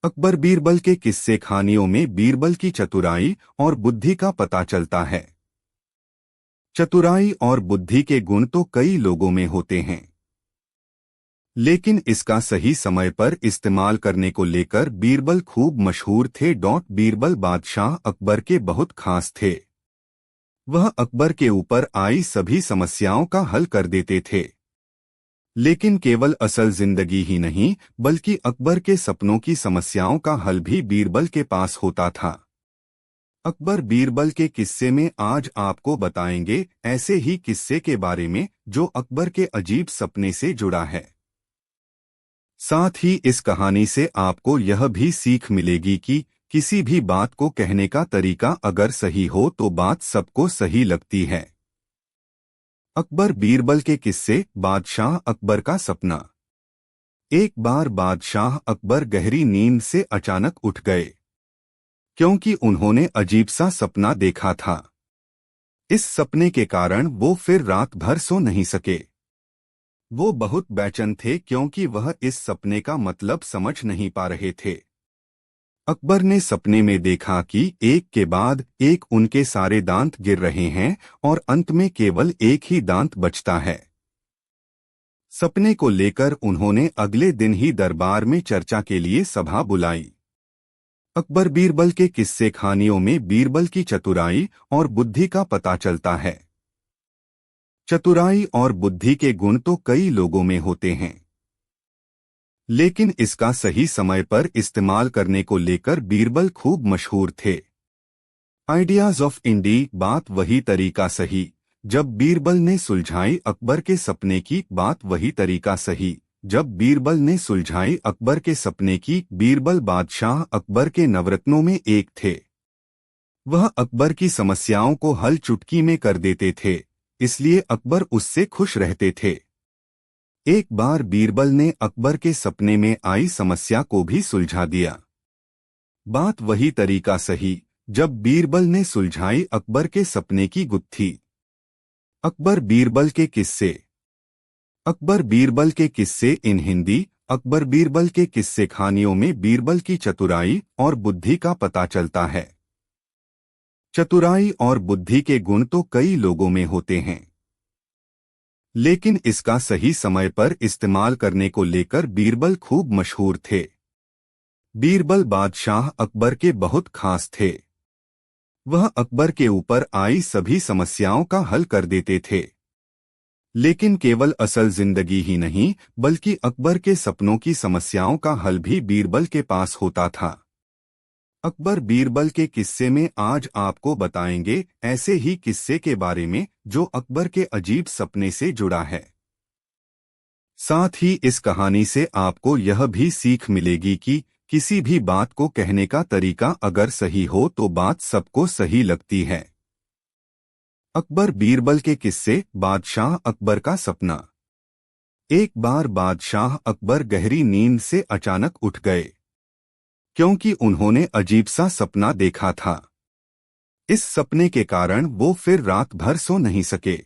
अकबर बीरबल के किस्से कहानियों में बीरबल की चतुराई और बुद्धि का पता चलता है। चतुराई और बुद्धि के गुण तो कई लोगों में होते हैं, लेकिन इसका सही समय पर इस्तेमाल करने को लेकर बीरबल खूब मशहूर थे। बीरबल बादशाह अकबर के बहुत खास थे। वह अकबर के ऊपर आई सभी समस्याओं का हल कर देते थे, लेकिन केवल असल जिंदगी ही नहीं बल्कि अकबर के सपनों की समस्याओं का हल भी बीरबल के पास होता था। अकबर बीरबल के किस्से में आज आपको बताएंगे ऐसे ही किस्से के बारे में जो अकबर के अजीब सपने से जुड़ा है। साथ ही इस कहानी से आपको यह भी सीख मिलेगी कि किसी भी बात को कहने का तरीका अगर सही हो तो बात सबको सही लगती है। अकबर बीरबल के किस्से। बादशाह अकबर का सपना। एक बार बादशाह अकबर गहरी नींद से अचानक उठ गए, क्योंकि उन्होंने अजीब सा सपना देखा था। इस सपने के कारण वो फिर रात भर सो नहीं सके। वो बहुत बेचैन थे क्योंकि वह इस सपने का मतलब समझ नहीं पा रहे थे। अकबर ने सपने में देखा कि एक के बाद एक उनके सारे दांत गिर रहे हैं और अंत में केवल एक ही दांत बचता है। सपने को लेकर उन्होंने अगले दिन ही दरबार में चर्चा के लिए सभा बुलाई। अकबर बीरबल के किस्से कहानियों में बीरबल की चतुराई और बुद्धि का पता चलता है। चतुराई और बुद्धि के गुण तो कई लोगों में होते हैं, लेकिन इसका सही समय पर इस्तेमाल करने को लेकर बीरबल खूब मशहूर थे। आइडियाज ऑफ इंडी। बात वही तरीका सही। जब बीरबल ने सुलझाई अकबर के सपने की बात वही तरीका सही। जब बीरबल ने सुलझाई अकबर के सपने की। बीरबल बादशाह अकबर के नवरत्नों में एक थे। वह अकबर की समस्याओं को हल चुटकी में कर देते थे, इसलिए अकबर उससे खुश रहते थे। एक बार बीरबल ने अकबर के सपने में आई समस्या को भी सुलझा दिया। बात वही तरीका सही। जब बीरबल ने सुलझाई अकबर के सपने की गुत्थी। अकबर बीरबल के किस्से। अकबर बीरबल के किस्से इन हिंदी। अकबर बीरबल के किस्से कहानियों में बीरबल की चतुराई और बुद्धि का पता चलता है। चतुराई और बुद्धि के गुण तो कई लोगों में होते हैं, लेकिन इसका सही समय पर इस्तेमाल करने को लेकर बीरबल खूब मशहूर थे। बीरबल बादशाह अकबर के बहुत खास थे। वह अकबर के ऊपर आई सभी समस्याओं का हल कर देते थे, लेकिन केवल असल जिंदगी ही नहीं बल्कि अकबर के सपनों की समस्याओं का हल भी बीरबल के पास होता था। अकबर बीरबल के किस्से में आज आपको बताएंगे ऐसे ही किस्से के बारे में जो अकबर के अजीब सपने से जुड़ा है। साथ ही इस कहानी से आपको यह भी सीख मिलेगी कि किसी भी बात को कहने का तरीका अगर सही हो तो बात सबको सही लगती है। अकबर बीरबल के किस्से। बादशाह अकबर का सपना। एक बार बादशाह अकबर गहरी नींद से अचानक उठ गए, क्योंकि उन्होंने अजीब सा सपना देखा था। इस सपने के कारण वो फिर रात भर सो नहीं सके।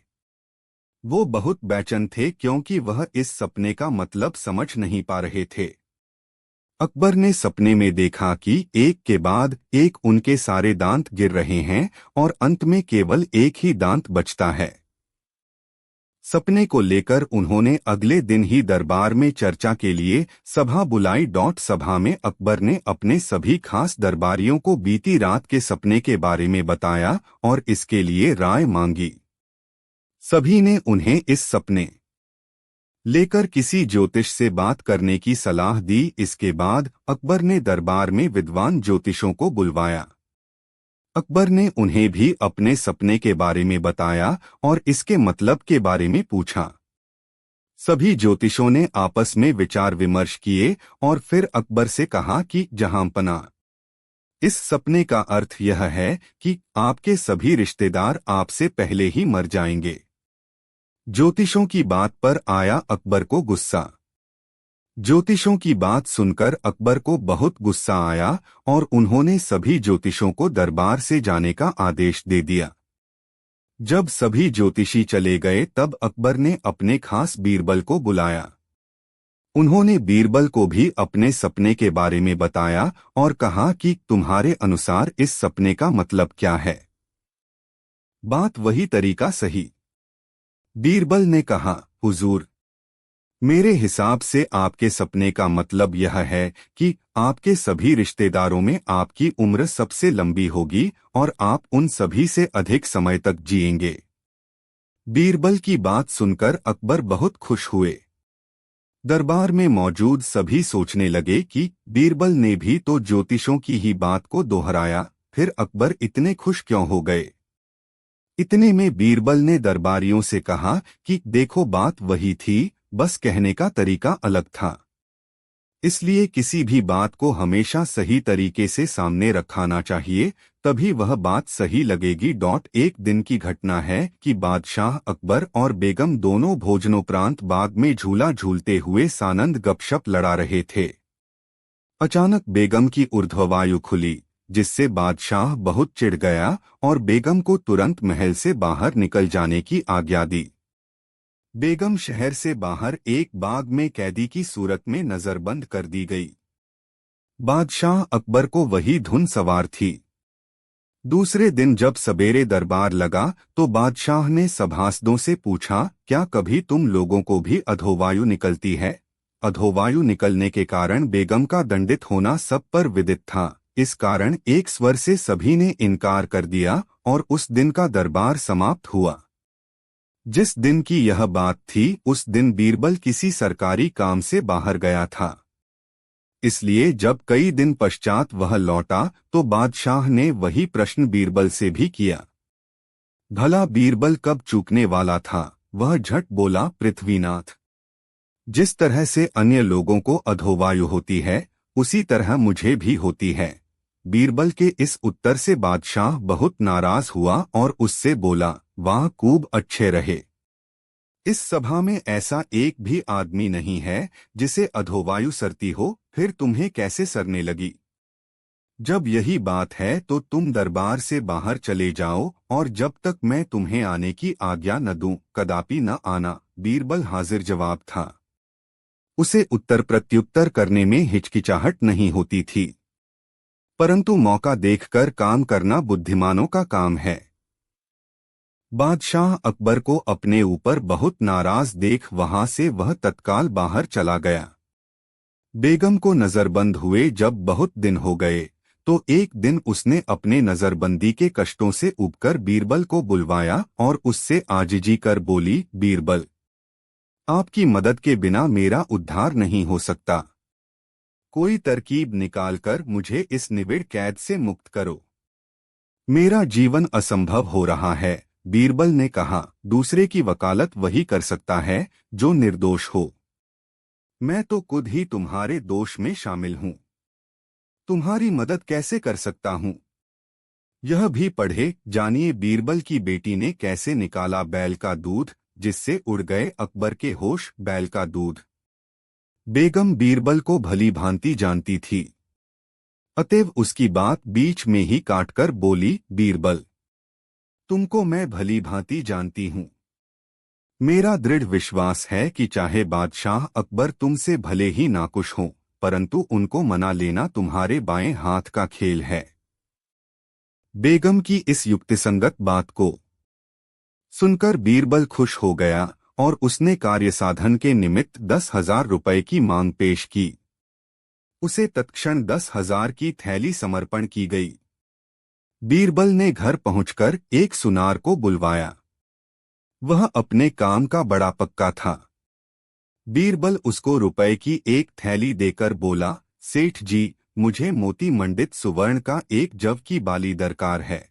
वो बहुत बेचैन थे क्योंकि वह इस सपने का मतलब समझ नहीं पा रहे थे। अकबर ने सपने में देखा कि एक के बाद एक उनके सारे दांत गिर रहे हैं और अंत में केवल एक ही दांत बचता है। सपने को लेकर उन्होंने अगले दिन ही दरबार में चर्चा के लिए सभा बुलाई। सभा में अकबर ने अपने सभी खास दरबारियों को बीती रात के सपने के बारे में बताया और इसके लिए राय मांगी। सभी ने उन्हें इस सपने लेकर किसी ज्योतिष से बात करने की सलाह दी। इसके बाद अकबर ने दरबार में विद्वान ज्योतिषों को बुलवाया। अकबर ने उन्हें भी अपने सपने के बारे में बताया और इसके मतलब के बारे में पूछा। सभी ज्योतिषों ने आपस में विचार विमर्श किए और फिर अकबर से कहा कि जहांपना, इस सपने का अर्थ यह है कि आपके सभी रिश्तेदार आपसे पहले ही मर जाएंगे। ज्योतिषों की बात पर आया अकबर को गुस्सा। ज्योतिषों की बात सुनकर अकबर को बहुत गुस्सा आया और उन्होंने सभी ज्योतिषों को दरबार से जाने का आदेश दे दिया। जब सभी ज्योतिषी चले गए तब अकबर ने अपने खास बीरबल को बुलाया। उन्होंने बीरबल को भी अपने सपने के बारे में बताया और कहा कि तुम्हारे अनुसार इस सपने का मतलब क्या है। बात वही तरीका सही। बीरबल ने कहा, हुजूर, मेरे हिसाब से आपके सपने का मतलब यह है कि आपके सभी रिश्तेदारों में आपकी उम्र सबसे लंबी होगी और आप उन सभी से अधिक समय तक जिएंगे। बीरबल की बात सुनकर अकबर बहुत खुश हुए। दरबार में मौजूद सभी सोचने लगे कि बीरबल ने भी तो ज्योतिषों की ही बात को दोहराया, फिर अकबर इतने खुश क्यों हो गए। इतने में बीरबल ने दरबारियों से कहा कि देखो, बात वही थी, बस कहने का तरीका अलग था। इसलिए किसी भी बात को हमेशा सही तरीके से सामने रखाना चाहिए, तभी वह बात सही लगेगी। एक दिन की घटना है कि बादशाह अकबर और बेगम दोनों भोजनोपरांत बाग में झूला झूलते हुए सानंद गपशप लड़ा रहे थे। अचानक बेगम की ऊर्ध्ववायु खुली, जिससे बादशाह बहुत चिढ़ गया और बेगम को तुरंत महल से बाहर निकल जाने की आज्ञा दी। बेगम शहर से बाहर एक बाग में कैदी की सूरत में नजरबंद कर दी गई। बादशाह अकबर को वही धुन सवार थी। दूसरे दिन जब सवेरे दरबार लगा तो बादशाह ने सभासदों से पूछा, क्या कभी तुम लोगों को भी अधोवायु निकलती है? अधोवायु निकलने के कारण बेगम का दंडित होना सब पर विदित था। इस कारण एक स्वर से सभी ने इनकार कर दिया और उस दिन का दरबार समाप्त हुआ। जिस दिन की यह बात थी, उस दिन बीरबल किसी सरकारी काम से बाहर गया था। इसलिए जब कई दिन पश्चात वह लौटा तो बादशाह ने वही प्रश्न बीरबल से भी किया। भला बीरबल कब चूकने वाला था? वह झट बोला, पृथ्वीनाथ, जिस तरह से अन्य लोगों को अधोवायु होती है, उसी तरह मुझे भी होती है। बीरबल के इस उत्तर से बादशाह बहुत नाराज हुआ और उससे बोला, वाह, खूब अच्छे रहे। इस सभा में ऐसा एक भी आदमी नहीं है जिसे अधोवायु सरती हो, फिर तुम्हें कैसे सरने लगी? जब यही बात है तो तुम दरबार से बाहर चले जाओ और जब तक मैं तुम्हें आने की आज्ञा न दूं, कदापि न आना। बीरबल हाजिर जवाब था। उसे उत्तर प्रत्युत्तर करने में हिचकिचाहट नहीं होती थी, परंतु मौका देखकर काम करना बुद्धिमानों का काम है। बादशाह अकबर को अपने ऊपर बहुत नाराज देख वहां से वह तत्काल बाहर चला गया। बेगम को नजरबंद हुए जब बहुत दिन हो गए तो एक दिन उसने अपने नजरबंदी के कष्टों से उबकर बीरबल को बुलवाया और उससे आजिजी कर बोली, बीरबल, आपकी मदद के बिना मेरा उद्धार नहीं हो सकता। कोई तरकीब निकालकर मुझे इस निविड़ कैद से मुक्त करो। मेरा जीवन असंभव हो रहा है। बीरबल ने कहा, दूसरे की वकालत वही कर सकता है जो निर्दोष हो। मैं तो खुद ही तुम्हारे दोष में शामिल हूं। तुम्हारी मदद कैसे कर सकता हूं? यह भी पढ़े, जानिए बीरबल की बेटी ने कैसे निकाला बैल का दूध, जिससे उड़ गए अकबर के होश। बैल का दूध। बेगम बीरबल को भली भांति जानती थी, अतएव उसकी बात बीच में ही काटकर बोली, बीरबल, तुमको मैं भली भांति जानती हूं। मेरा दृढ़ विश्वास है कि चाहे बादशाह अकबर तुमसे भले ही नाखुश हों, परंतु उनको मना लेना तुम्हारे बाएं हाथ का खेल है। बेगम की इस युक्तिसंगत बात को सुनकर बीरबल खुश हो गया और उसने कार्यसाधन के निमित्त 10,000 रुपए की मांग पेश की। उसे तत्क्षण 10,000 की थैली समर्पण की गई। बीरबल ने घर पहुंचकर एक सुनार को बुलवाया। वह अपने काम का बड़ा पक्का था। बीरबल उसको रुपए की एक थैली देकर बोला, सेठ जी, मुझे मोती मंडित सुवर्ण का एक जव की बाली दरकार है।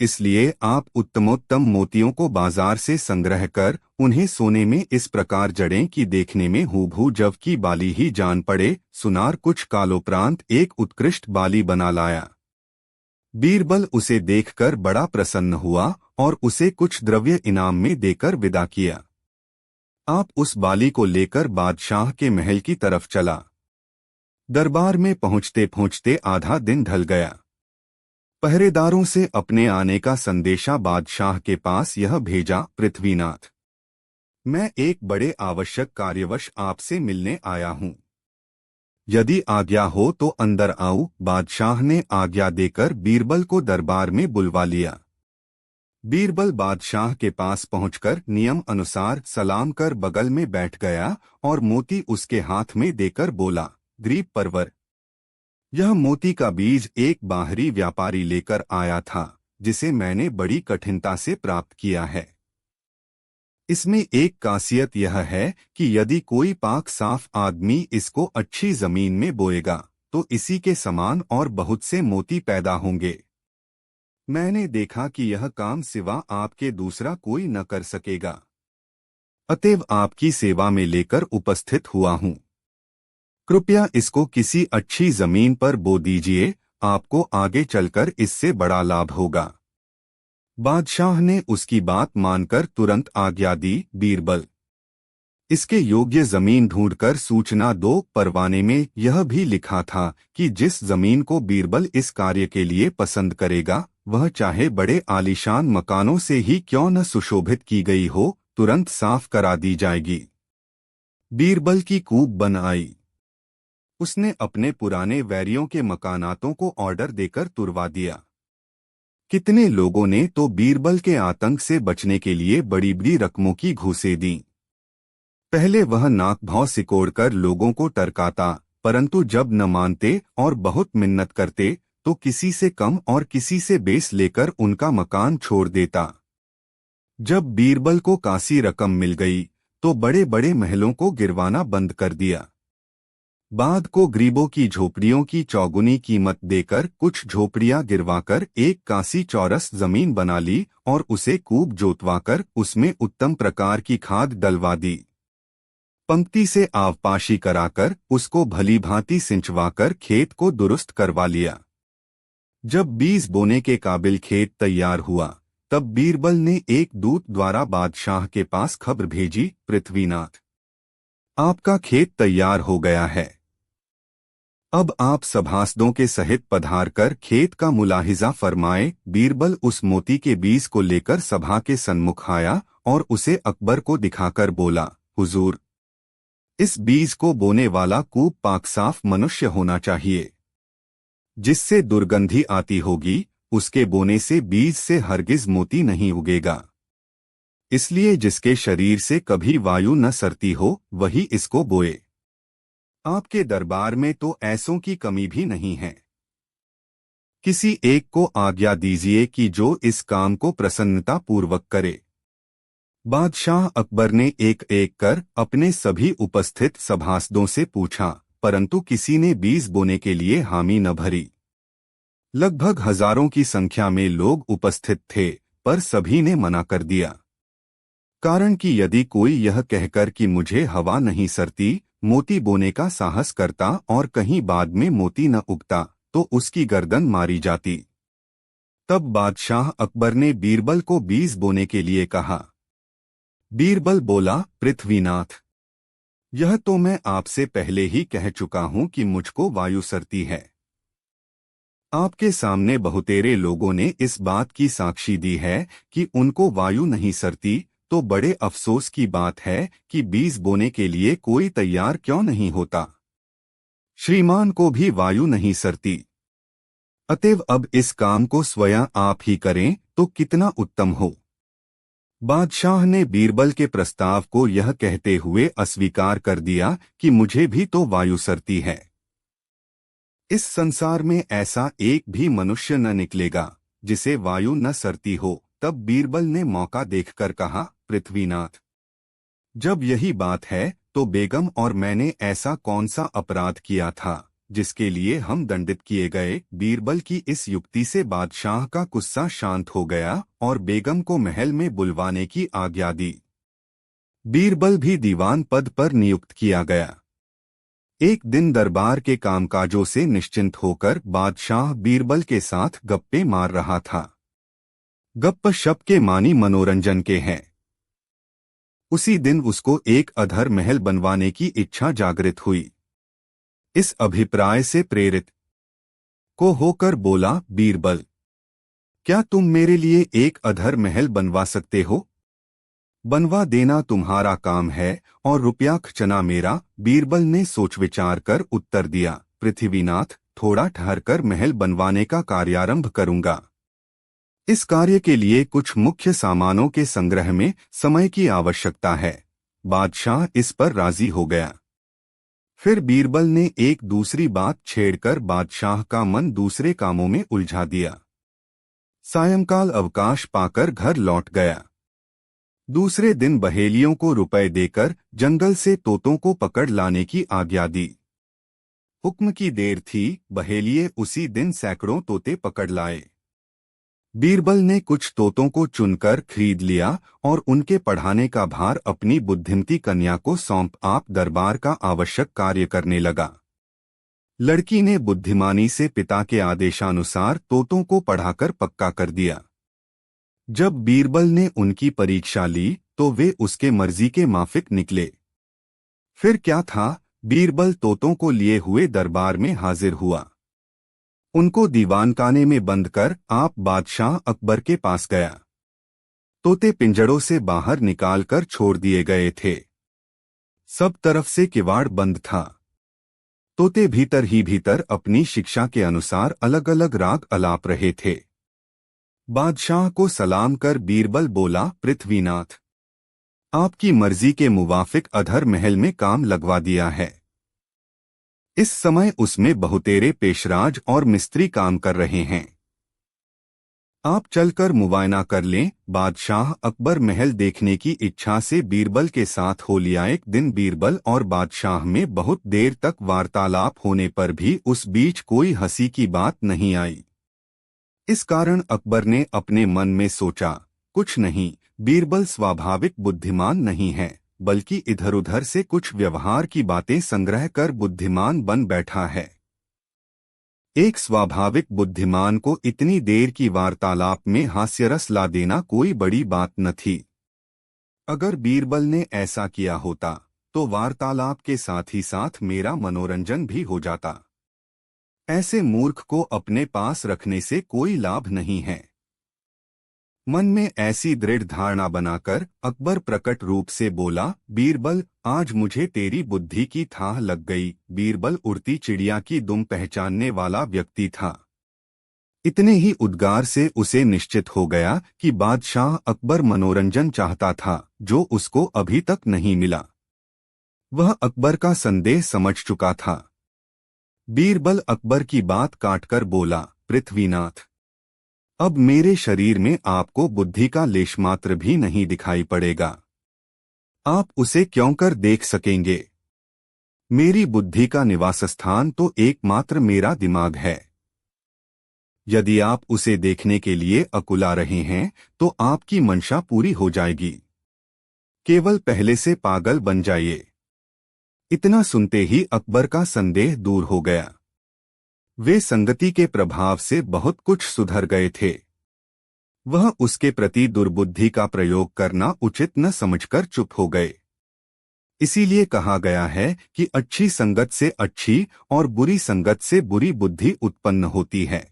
इसलिए आप उत्तमोत्तम मोतियों को बाजार से संग्रह कर उन्हें सोने में इस प्रकार जड़ें कि देखने में हूबहू जव की बाली ही जान पड़े। सुनार कुछ कालोपरांत एक उत्कृष्ट बाली बना लाया। बीरबल उसे देखकर बड़ा प्रसन्न हुआ और उसे कुछ द्रव्य इनाम में देकर विदा किया। आप उस बाली को लेकर बादशाह के महल की तरफ चला। दरबार में पहुंचते पहुंचते आधा दिन ढल गया। पहरेदारों से अपने आने का संदेशा बादशाह के पास यह भेजा, पृथ्वीनाथ, मैं एक बड़े आवश्यक कार्यवश आपसे मिलने आया हूँ। यदि आज्ञा हो तो अंदर आऊं। बादशाह ने आज्ञा देकर बीरबल को दरबार में बुलवा लिया। बीरबल बादशाह के पास पहुंचकर नियम अनुसार सलाम कर बगल में बैठ गया और मोती उसके हाथ में देकर बोला, ग्रीब परवर। यह मोती का बीज एक बाहरी व्यापारी लेकर आया था, जिसे मैंने बड़ी कठिनता से प्राप्त किया है। इसमें एक खासियत यह है कि यदि कोई पाक साफ आदमी इसको अच्छी जमीन में बोएगा तो इसी के समान और बहुत से मोती पैदा होंगे। मैंने देखा कि यह काम सिवा आपके दूसरा कोई न कर सकेगा, अतएव आपकी सेवा में लेकर उपस्थित हुआ हूँ। कृपया इसको किसी अच्छी जमीन पर बो दीजिए, आपको आगे चलकर इससे बड़ा लाभ होगा। बादशाह ने उसकी बात मानकर तुरंत आज्ञा दी। बीरबल, इसके योग्य जमीन ढूंढकर सूचना दो। परवाने में यह भी लिखा था कि जिस जमीन को बीरबल इस कार्य के लिए पसंद करेगा, वह चाहे बड़े आलीशान मकानों से ही क्यों न सुशोभित की गई हो, तुरंत साफ करा दी जाएगी। बीरबल की कूब बन आई। उसने अपने पुराने वैरियों के मकानातों को ऑर्डर देकर तुरवा दिया। कितने लोगों ने तो बीरबल के आतंक से बचने के लिए बड़ी बड़ी रकमों की घूसें दी। पहले वह नाक भौं सिकोड़कर लोगों को टरकाता, परंतु जब न मानते और बहुत मिन्नत करते तो किसी से कम और किसी से बेस लेकर उनका मकान छोड़ देता। जब बीरबल को कासी रकम मिल गई तो बड़े बड़े महलों को गिरवाना बंद कर दिया। बाद को गरीबों की झोपड़ियों की चौगुनी कीमत देकर कुछ झोपड़ियां गिरवाकर एक कासी चौरस जमीन बना ली और उसे कूब जोतवाकर उसमें उत्तम प्रकार की खाद डलवा दी। पंक्ति से आवपाशी कराकर उसको भली भांति सिंचवाकर खेत को दुरुस्त करवा लिया। जब बीज बोने के काबिल खेत तैयार हुआ तब बीरबल ने एक दूत द्वारा बादशाह के पास खबर भेजी, पृथ्वीनाथ, आपका खेत तैयार हो गया है। अब आप सभासदों के सहित पधारकर खेत का मुलाहिजा फरमाए। बीरबल उस मोती के बीज को लेकर सभा के सन्मुख आया और उसे अकबर को दिखाकर बोला, हुजूर, इस बीज को बोने वाला कूप पाक साफ मनुष्य होना चाहिए। जिससे दुर्गंधी आती होगी उसके बोने से बीज से हरगिज मोती नहीं उगेगा। इसलिए जिसके शरीर से कभी वायु न सरती हो वही इसको बोए। आपके दरबार में तो ऐसों की कमी भी नहीं है। किसी एक को आज्ञा दीजिए कि जो इस काम को प्रसन्नता पूर्वक करे। बादशाह अकबर ने एक एक कर अपने सभी उपस्थित सभासदों से पूछा, परंतु किसी ने बीज बोने के लिए हामी न भरी। लगभग हजारों की संख्या में लोग उपस्थित थे, पर सभी ने मना कर दिया। कारण कि यदि कोई यह कहकर कि मुझे हवा नहीं सरती, मोती बोने का साहस करता और कहीं बाद में मोती न उगता तो उसकी गर्दन मारी जाती। तब बादशाह अकबर ने बीरबल को बीज बोने के लिए कहा। बीरबल बोला, पृथ्वीनाथ, यह तो मैं आपसे पहले ही कह चुका हूं कि मुझको वायु सरती है। आपके सामने बहुतेरे लोगों ने इस बात की साक्षी दी है कि उनको वायु नहीं सरती, तो बड़े अफसोस की बात है कि बीज बोने के लिए कोई तैयार क्यों नहीं होता। श्रीमान को भी वायु नहीं सरती, अतएव अब इस काम को स्वयं आप ही करें तो कितना उत्तम हो। बादशाह ने बीरबल के प्रस्ताव को यह कहते हुए अस्वीकार कर दिया कि मुझे भी तो वायु सरती है। इस संसार में ऐसा एक भी मनुष्य न निकलेगा जिसे वायु न सरती हो। तब बीरबल ने मौका देखकर कहा, पृथ्वीनाथ, जब यही बात है तो बेगम और मैंने ऐसा कौन सा अपराध किया था जिसके लिए हम दंडित किए गए। बीरबल की इस युक्ति से बादशाह का गुस्सा शांत हो गया और बेगम को महल में बुलवाने की आज्ञा दी। बीरबल भी दीवान पद पर नियुक्त किया गया। एक दिन दरबार के कामकाजों से निश्चिंत होकर बादशाह बीरबल के साथ गप्पे मार रहा था। गप्प शप के मानी मनोरंजन के हैं। उसी दिन उसको एक अधर महल बनवाने की इच्छा जागृत हुई। इस अभिप्राय से प्रेरित को होकर बोला, बीरबल, क्या तुम मेरे लिए एक अधर महल बनवा सकते हो? बनवा देना तुम्हारा काम है और रुपया खर्चना मेरा। बीरबल ने सोच विचार कर उत्तर दिया, पृथ्वीनाथ, थोड़ा ठहरकर महल बनवाने का कार्यारंभ करूंगा। इस कार्य के लिए कुछ मुख्य सामानों के संग्रह में समय की आवश्यकता है। बादशाह इस पर राजी हो गया। फिर बीरबल ने एक दूसरी बात छेड़कर बादशाह का मन दूसरे कामों में उलझा दिया। सायंकाल अवकाश पाकर घर लौट गया। दूसरे दिन बहेलियों को रुपए देकर जंगल से तोतों को पकड़ लाने की आज्ञा दी। हुक्म की देर थी, बहेलिये उसी दिन सैकड़ों तोते पकड़ लाए। बीरबल ने कुछ तोतों को चुनकर खरीद लिया और उनके पढ़ाने का भार अपनी बुद्धिमती कन्या को सौंप आप दरबार का आवश्यक कार्य करने लगा। लड़की ने बुद्धिमानी से पिता के आदेशानुसार तोतों को पढ़ाकर पक्का कर दिया। जब बीरबल ने उनकी परीक्षा ली तो वे उसके मर्जी के माफिक निकले। फिर क्या था, बीरबल तोतों को लिए हुए दरबार में हाजिर हुआ। उनको दीवानखाने में बंद कर आप बादशाह अकबर के पास गया। तोते पिंजड़ों से बाहर निकालकर छोड़ दिए गए थे। सब तरफ से किवाड़ बंद था। तोते भीतर ही भीतर अपनी शिक्षा के अनुसार अलग अलग राग अलाप रहे थे। बादशाह को सलाम कर बीरबल बोला, पृथ्वीनाथ, आपकी मर्जी के मुवाफिक अधर महल में काम लगवा दिया है। इस समय उसमें बहुतेरे पेशराज और मिस्त्री काम कर रहे हैं। आप चलकर मुआयना कर लें। बादशाह अकबर महल देखने की इच्छा से बीरबल के साथ हो लिया। एक दिन बीरबल और बादशाह में बहुत देर तक वार्तालाप होने पर भी उस बीच कोई हंसी की बात नहीं आई। इस कारण अकबर ने अपने मन में सोचा, कुछ नहीं, बीरबल स्वाभाविक बुद्धिमान नहीं है, बल्कि इधर-उधर से कुछ व्यवहार की बातें संग्रह कर बुद्धिमान बन बैठा है। एक स्वाभाविक बुद्धिमान को इतनी देर की वार्तालाप में हास्यरस ला देना कोई बड़ी बात न थी। अगर बीरबल ने ऐसा किया होता तो वार्तालाप के साथ ही साथ मेरा मनोरंजन भी हो जाता। ऐसे मूर्ख को अपने पास रखने से कोई लाभ नहीं है। मन में ऐसी दृढ़ धारणा बनाकर अकबर प्रकट रूप से बोला, बीरबल, आज मुझे तेरी बुद्धि की थाह लग गई। बीरबल उड़ती चिड़िया की दुम पहचानने वाला व्यक्ति था। इतने ही उद्गार से उसे निश्चित हो गया कि बादशाह अकबर मनोरंजन चाहता था जो उसको अभी तक नहीं मिला। वह अकबर का संदेह समझ चुका था। बीरबल अकबर की बात काटकर बोला, पृथ्वीनाथ, अब मेरे शरीर में आपको बुद्धि का लेशमात्र भी नहीं दिखाई पड़ेगा। आप उसे क्यों कर देख सकेंगे? मेरी बुद्धि का निवास स्थान तो एकमात्र मेरा दिमाग है। यदि आप उसे देखने के लिए अकुला रहे हैं तो आपकी मंशा पूरी हो जाएगी। केवल पहले से पागल बन जाइए। इतना सुनते ही अकबर का संदेह दूर हो गया। वे संगति के प्रभाव से बहुत कुछ सुधर गए थे। वह उसके प्रति दुर्बुद्धि का प्रयोग करना उचित न समझकर चुप हो गए। इसीलिए कहा गया है कि अच्छी संगत से अच्छी और बुरी संगत से बुरी बुद्धि उत्पन्न होती है।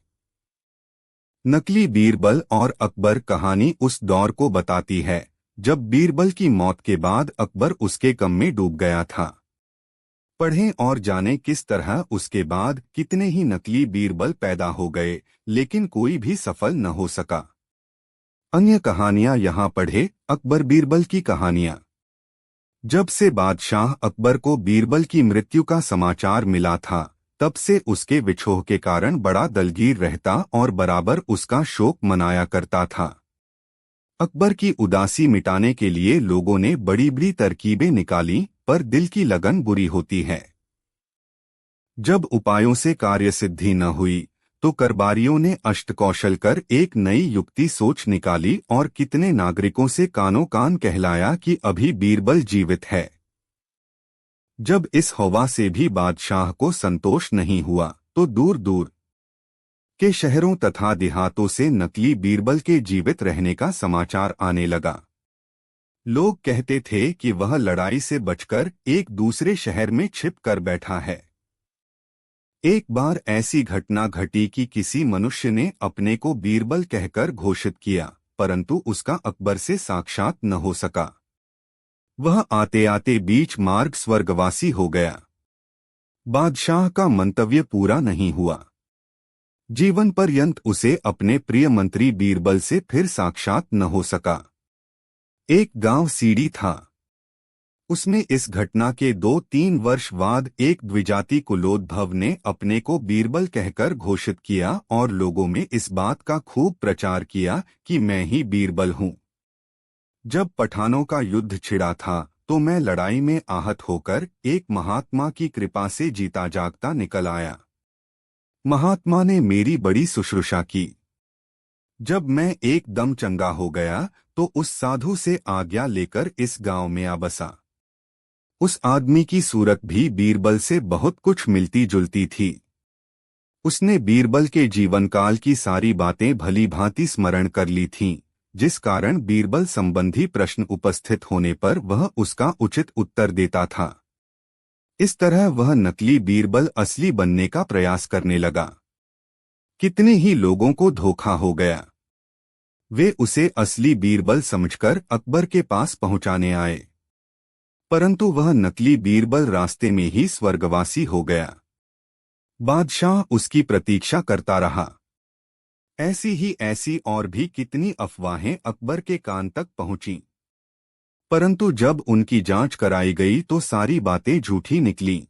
नकली बीरबल और अकबर कहानी उस दौर को बताती है जब बीरबल की मौत के बाद अकबर उसके गम में डूब गया था। पढ़ें और जानें किस तरह उसके बाद कितने ही नकली बीरबल पैदा हो गए, लेकिन कोई भी सफल न हो सका। अन्य कहानियां यहाँ पढ़े। अकबर बीरबल की कहानियां। जब से बादशाह अकबर को बीरबल की मृत्यु का समाचार मिला था, तब से उसके विछोह के कारण बड़ा दलगीर रहता और बराबर उसका शोक मनाया करता था। अकबर की उदासी मिटाने के लिए लोगों ने बड़ी बड़ी तरकीबें निकाली, पर दिल की लगन बुरी होती है। जब उपायों से कार्य सिद्धि न हुई तो करबारियों ने अष्टकौशल कर एक नई युक्ति सोच निकाली और कितने नागरिकों से कानों कान कहलाया कि अभी बीरबल जीवित है। जब इस हवा से भी बादशाह को संतोष नहीं हुआ तो दूर दूर के शहरों तथा देहातों से नकली बीरबल के जीवित रहने का समाचार आने लगा। लोग कहते थे कि वह लड़ाई से बचकर एक दूसरे शहर में छिप कर बैठा है। एक बार ऐसी घटना घटी कि किसी मनुष्य ने अपने को बीरबल कहकर घोषित किया, परंतु उसका अकबर से साक्षात न हो सका। वह आते आते बीच मार्ग स्वर्गवासी हो गया। बादशाह का मंतव्य पूरा नहीं हुआ। जीवन पर्यंत उसे अपने प्रिय मंत्री बीरबल से फिर साक्षात न हो सका। एक गांव सीडी था। उसमें इस घटना के 2-3 वर्ष बाद एक द्विजाति कुलोद्भव ने अपने को बीरबल कहकर घोषित किया और लोगों में इस बात का खूब प्रचार किया कि मैं ही बीरबल हूँ। जब पठानों का युद्ध छिड़ा था तो मैं लड़ाई में आहत होकर एक महात्मा की कृपा से जीता जागता निकल आया। महात्मा ने मेरी बड़ी शुश्रूषा की। जब मैं एकदम चंगा हो गया तो उस साधु से आज्ञा लेकर इस गांव में आ बसा। उस आदमी की सूरत भी बीरबल से बहुत कुछ मिलती जुलती थी। उसने बीरबल के जीवनकाल की सारी बातें भली भांति स्मरण कर ली थीं, जिस कारण बीरबल संबंधी प्रश्न उपस्थित होने पर वह उसका उचित उत्तर देता था। इस तरह वह नकली बीरबल असली बनने का प्रयास करने लगा। कितने ही लोगों को धोखा हो गया। वे उसे असली बीरबल समझकर अकबर के पास पहुंचाने आए, परंतु वह नकली बीरबल रास्ते में ही स्वर्गवासी हो गया। बादशाह उसकी प्रतीक्षा करता रहा। ऐसी और भी कितनी अफवाहें अकबर के कान तक पहुंची, परंतु जब उनकी जांच कराई गई तो सारी बातें झूठी निकलीं।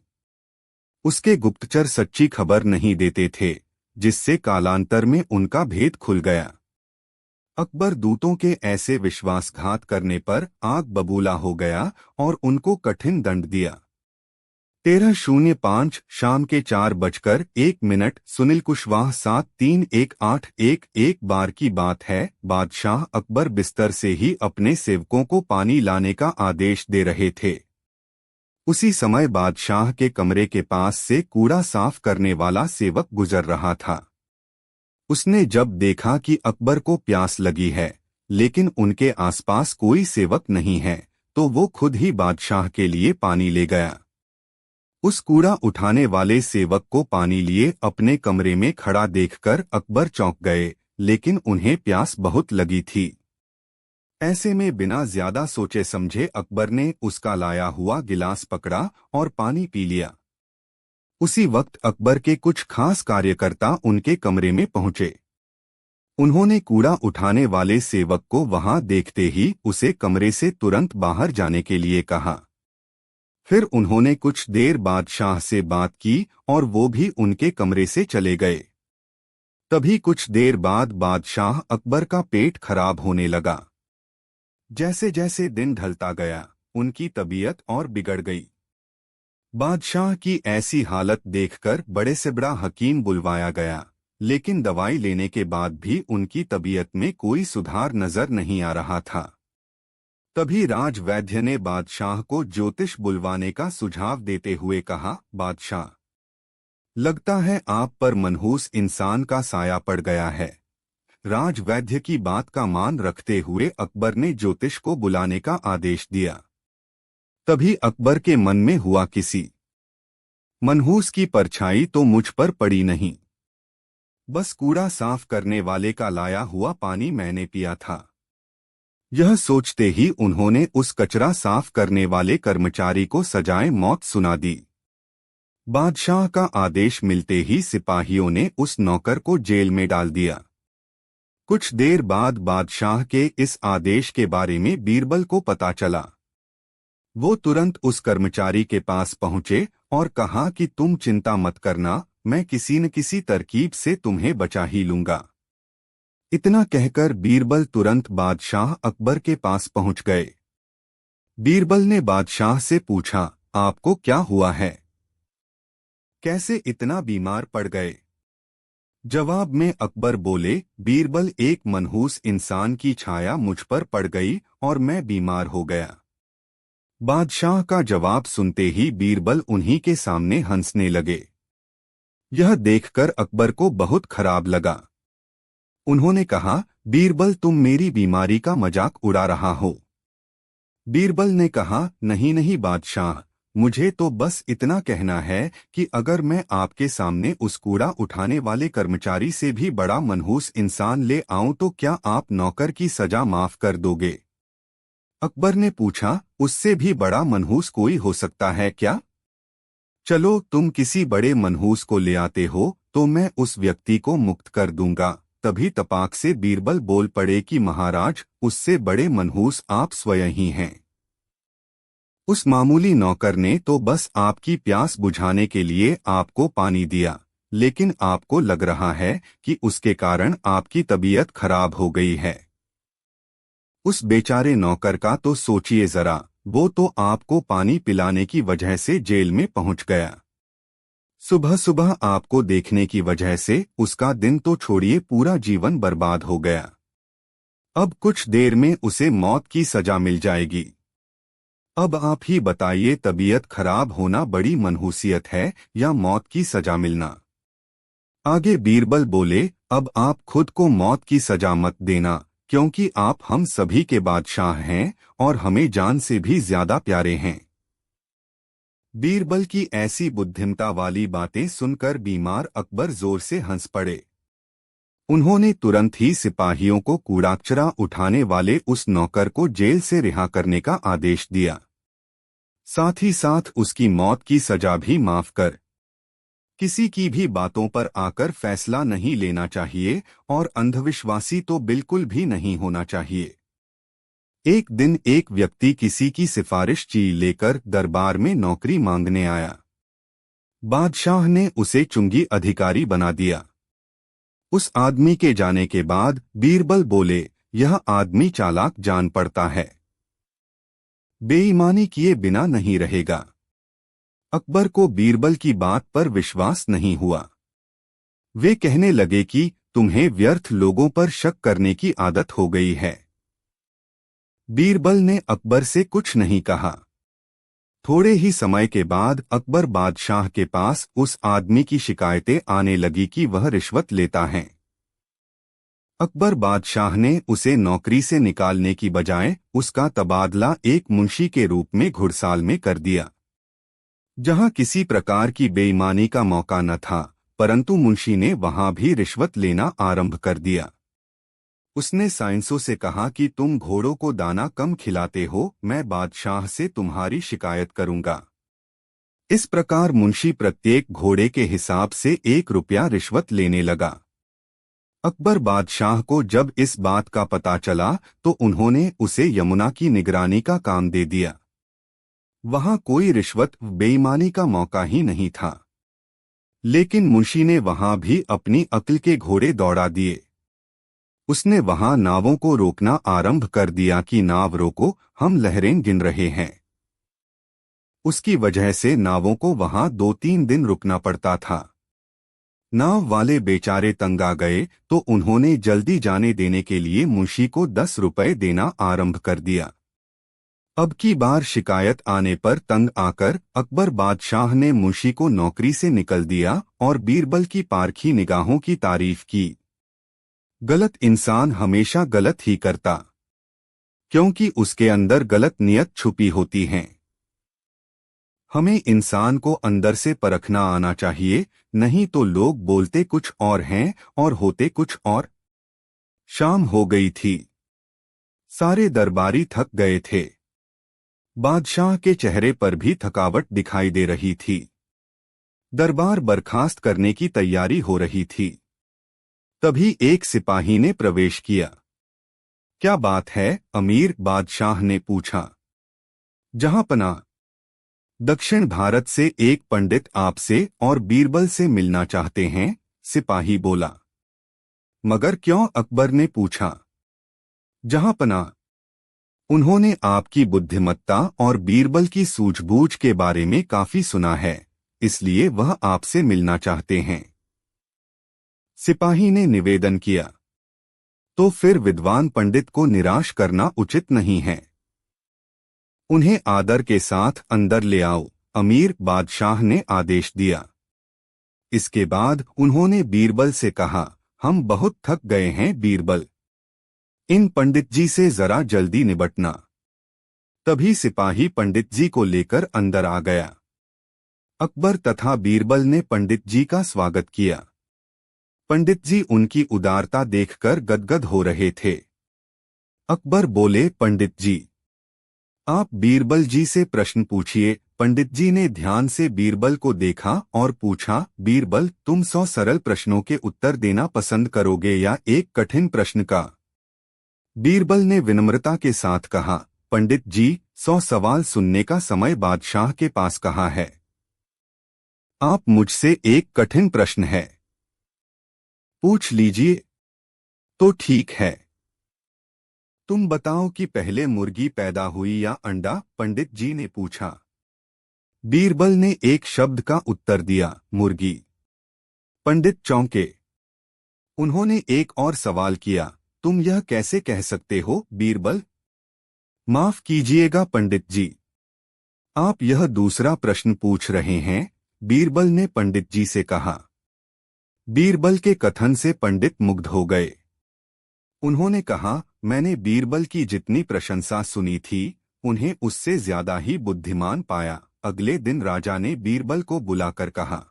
उसके गुप्तचर सच्ची खबर नहीं देते थे, जिससे कालांतर में उनका भेद खुल गया। अकबर दूतों के ऐसे विश्वासघात करने पर आग बबूला हो गया और उनको कठिन दंड दिया। 1305 शाम के 4:01 सुनील कुशवाहा 731811 बार की बात है। बादशाह अकबर बिस्तर से ही अपने सेवकों को पानी लाने का आदेश दे रहे थे। उसी समय बादशाह के कमरे के पास से कूड़ा साफ करने वाला सेवक गुजर रहा था। उसने जब देखा कि अकबर को प्यास लगी है लेकिन उनके आसपास कोई सेवक नहीं है, तो वो खुद ही बादशाह के लिए पानी ले गया। उस कूड़ा उठाने वाले सेवक को पानी लिए अपने कमरे में खड़ा देखकर अकबर चौंक गए, लेकिन उन्हें प्यास बहुत लगी थी। ऐसे में बिना ज्यादा सोचे समझे अकबर ने उसका लाया हुआ गिलास पकड़ा और पानी पी लिया। उसी वक्त अकबर के कुछ खास कार्यकर्ता उनके कमरे में पहुंचे। उन्होंने कूड़ा उठाने वाले सेवक को वहां देखते ही उसे कमरे से तुरंत बाहर जाने के लिए कहा। फिर उन्होंने कुछ देर बादशाह से बात की और वो भी उनके कमरे से चले गए। तभी कुछ देर बाद बादशाह अकबर का पेट खराब होने लगा। जैसे जैसे दिन ढलता गया उनकी तबीयत और बिगड़ गई। बादशाह की ऐसी हालत देखकर बड़े से बड़ा हकीम बुलवाया गया, लेकिन दवाई लेने के बाद भी उनकी तबीयत में कोई सुधार नजर नहीं आ रहा था। तभी राज वैद्य ने बादशाह को ज्योतिष बुलवाने का सुझाव देते हुए कहा, बादशाह, लगता है आप पर मनहूस इंसान का साया पड़ गया है। राज वैद्य की बात का मान रखते हुए अकबर ने ज्योतिष को बुलाने का आदेश दिया। तभी अकबर के मन में हुआ, किसी मनहूस की परछाई तो मुझ पर पड़ी नहीं। बस कूड़ा साफ करने वाले का लाया हुआ पानी मैंने पिया था। यह सोचते ही उन्होंने उस कचरा साफ करने वाले कर्मचारी को सजाए मौत सुना दी। बादशाह का आदेश मिलते ही सिपाहियों ने उस नौकर को जेल में डाल दिया। कुछ देर बाद बादशाह के इस आदेश के बारे में बीरबल को पता चला। वो तुरंत उस कर्मचारी के पास पहुंचे और कहा कि तुम चिंता मत करना, मैं किसी न किसी तरकीब से तुम्हें बचा ही लूंगा। इतना कहकर बीरबल तुरंत बादशाह अकबर के पास पहुंच गए। बीरबल ने बादशाह से पूछा, आपको क्या हुआ है? कैसे इतना बीमार पड़ गए? जवाब में अकबर बोले, बीरबल, एक मनहूस इंसान की छाया मुझ पर पड़ गई और मैं बीमार हो गया। बादशाह का जवाब सुनते ही बीरबल उन्हीं के सामने हंसने लगे। यह देखकर अकबर को बहुत खराब लगा। उन्होंने कहा, बीरबल, तुम मेरी बीमारी का मजाक उड़ा रहा हो। बीरबल ने कहा, नहीं नहीं बादशाह, मुझे तो बस इतना कहना है कि अगर मैं आपके सामने उस कूड़ा उठाने वाले कर्मचारी से भी बड़ा मनहूस इंसान ले आऊं तो क्या आप नौकर की सजा माफ कर दोगे? अकबर ने पूछा, उससे भी बड़ा मनहूस कोई हो सकता है क्या? चलो, तुम किसी बड़े मनहूस को ले आते हो तो मैं उस व्यक्ति को मुक्त कर दूंगा। तभी तपाक से बीरबल बोल पड़े कि महाराज, उससे बड़े मनहूस आप स्वयं ही हैं। उस मामूली नौकर ने तो बस आपकी प्यास बुझाने के लिए आपको पानी दिया, लेकिन आपको लग रहा है कि उसके कारण आपकी तबीयत खराब हो गई है। उस बेचारे नौकर का तो सोचिए जरा, वो तो आपको पानी पिलाने की वजह से जेल में पहुंच गया। सुबह सुबह आपको देखने की वजह से उसका दिन तो छोड़िए, पूरा जीवन बर्बाद हो गया। अब कुछ देर में उसे मौत की सजा मिल जाएगी। अब आप ही बताइए, तबीयत खराब होना बड़ी मनहूसियत है या मौत की सजा मिलना? आगे बीरबल बोले, अब आप खुद को मौत की सजा मत देना, क्योंकि आप हम सभी के बादशाह हैं और हमें जान से भी ज्यादा प्यारे हैं। बीरबल की ऐसी बुद्धिमता वाली बातें सुनकर बीमार अकबर जोर से हंस पड़े। उन्होंने तुरंत ही सिपाहियों को कूड़ाकचरा उठाने वाले उस नौकर को जेल से रिहा करने का आदेश दिया। साथ ही साथ उसकी मौत की सजा भी माफ कर। किसी की भी बातों पर आकर फैसला नहीं लेना चाहिए और अंधविश्वासी तो बिल्कुल भी नहीं होना चाहिए। एक दिन एक व्यक्ति किसी की सिफारिश ची लेकर दरबार में नौकरी मांगने आया। बादशाह ने उसे चुंगी अधिकारी बना दिया। उस आदमी के जाने के बाद बीरबल बोले, यह आदमी चालाक जान पड़ता है, बेईमानी किए बिना नहीं रहेगा। अकबर को बीरबल की बात पर विश्वास नहीं हुआ। वे कहने लगे कि तुम्हें व्यर्थ लोगों पर शक करने की आदत हो गई है। बीरबल ने अकबर से कुछ नहीं कहा। थोड़े ही समय के बाद अकबर बादशाह के पास उस आदमी की शिकायतें आने लगी कि वह रिश्वत लेता है। अकबर बादशाह ने उसे नौकरी से निकालने की बजाय उसका तबादला एक मुंशी के रूप में घुड़साल में कर दिया, जहां किसी प्रकार की बेईमानी का मौका न था, परंतु मुंशी ने वहां भी रिश्वत लेना आरंभ कर दिया। उसने साइंसों से कहा कि तुम घोड़ों को दाना कम खिलाते हो, मैं बादशाह से तुम्हारी शिकायत करूंगा। इस प्रकार मुंशी प्रत्येक घोड़े के हिसाब से 1 रुपया रिश्वत लेने लगा। अकबर बादशाह को जब इस बात का पता चला तो उन्होंने उसे यमुना की निगरानी का काम दे दिया। वहां कोई रिश्वत बेईमानी का मौका ही नहीं था। लेकिन मुंशी ने वहां भी अपनी अक्ल के घोड़े दौड़ा दिए। उसने वहां नावों को रोकना आरंभ कर दिया कि नाव रोको, हम लहरें गिन रहे हैं। उसकी वजह से नावों को वहां 2-3 दिन रुकना पड़ता था। नाव वाले बेचारे तंग आ गए तो उन्होंने जल्दी जाने देने के लिए मुंशी को 10 रुपए देना आरंभ कर दिया। अब की बार शिकायत आने पर तंग आकर अकबर बादशाह ने मुंशी को नौकरी से निकल दिया और बीरबल की पारखी निगाहों की तारीफ की। गलत इंसान हमेशा गलत ही करता, क्योंकि उसके अंदर गलत नियत छुपी होती है। हमें इंसान को अंदर से परखना आना चाहिए, नहीं तो लोग बोलते कुछ और हैं और होते कुछ और। शाम हो गई थी। सारे दरबारी थक गए थे। बादशाह के चेहरे पर भी थकावट दिखाई दे रही थी। दरबार बर्खास्त करने की तैयारी हो रही थी। तभी एक सिपाही ने प्रवेश किया। क्या बात है अमीर? बादशाह ने पूछा। जहांपनाह, दक्षिण भारत से एक पंडित आपसे और बीरबल से मिलना चाहते हैं, सिपाही बोला। मगर क्यों? अकबर ने पूछा। जहांपनाह, उन्होंने आपकी बुद्धिमत्ता और बीरबल की सूझबूझ के बारे में काफी सुना है, इसलिए वह आपसे मिलना चाहते हैं। सिपाही ने निवेदन किया। तो फिर विद्वान पंडित को निराश करना उचित नहीं है। उन्हें आदर के साथ अंदर ले आओ, अमीर, बादशाह ने आदेश दिया। इसके बाद उन्होंने बीरबल से कहा, हम बहुत थक गए हैं बीरबल, इन पंडित जी से जरा जल्दी निबटना। तभी सिपाही पंडित जी को लेकर अंदर आ गया। अकबर तथा बीरबल ने पंडित जी का स्वागत किया। पंडित जी उनकी उदारता देखकर गदगद हो रहे थे। अकबर बोले, पंडित जी, आप बीरबल जी से प्रश्न पूछिए। पंडित जी ने ध्यान से बीरबल को देखा और पूछा, बीरबल, तुम 100 सरल प्रश्नों के उत्तर देना पसंद करोगे या एक कठिन प्रश्न का? बीरबल ने विनम्रता के साथ कहा, पंडित जी, 100 सवाल सुनने का समय बादशाह के पास कहाँ है? आप मुझसे एक कठिन प्रश्न है, पूछ लीजिए। तो ठीक है, तुम बताओ कि पहले मुर्गी पैदा हुई या अंडा? पंडित जी ने पूछा। बीरबल ने एक शब्द का उत्तर दिया, मुर्गी। पंडित चौंके। उन्होंने एक और सवाल किया, तुम यह कैसे कह सकते हो, बीरबल? माफ कीजिएगा पंडित जी, आप यह दूसरा प्रश्न पूछ रहे हैं, बीरबल ने पंडित जी से कहा। बीरबल के कथन से पंडित मुग्ध हो गए। उन्होंने कहा, मैंने बीरबल की जितनी प्रशंसा सुनी थी, उन्हें उससे ज्यादा ही बुद्धिमान पाया। अगले दिन राजा ने बीरबल को बुलाकर कहा,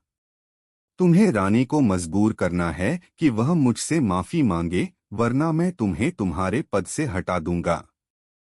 तुम्हें रानी को मजबूर करना है कि वह मुझसे माफी मांगे, वरना मैं तुम्हें तुम्हारे पद से हटा दूंगा।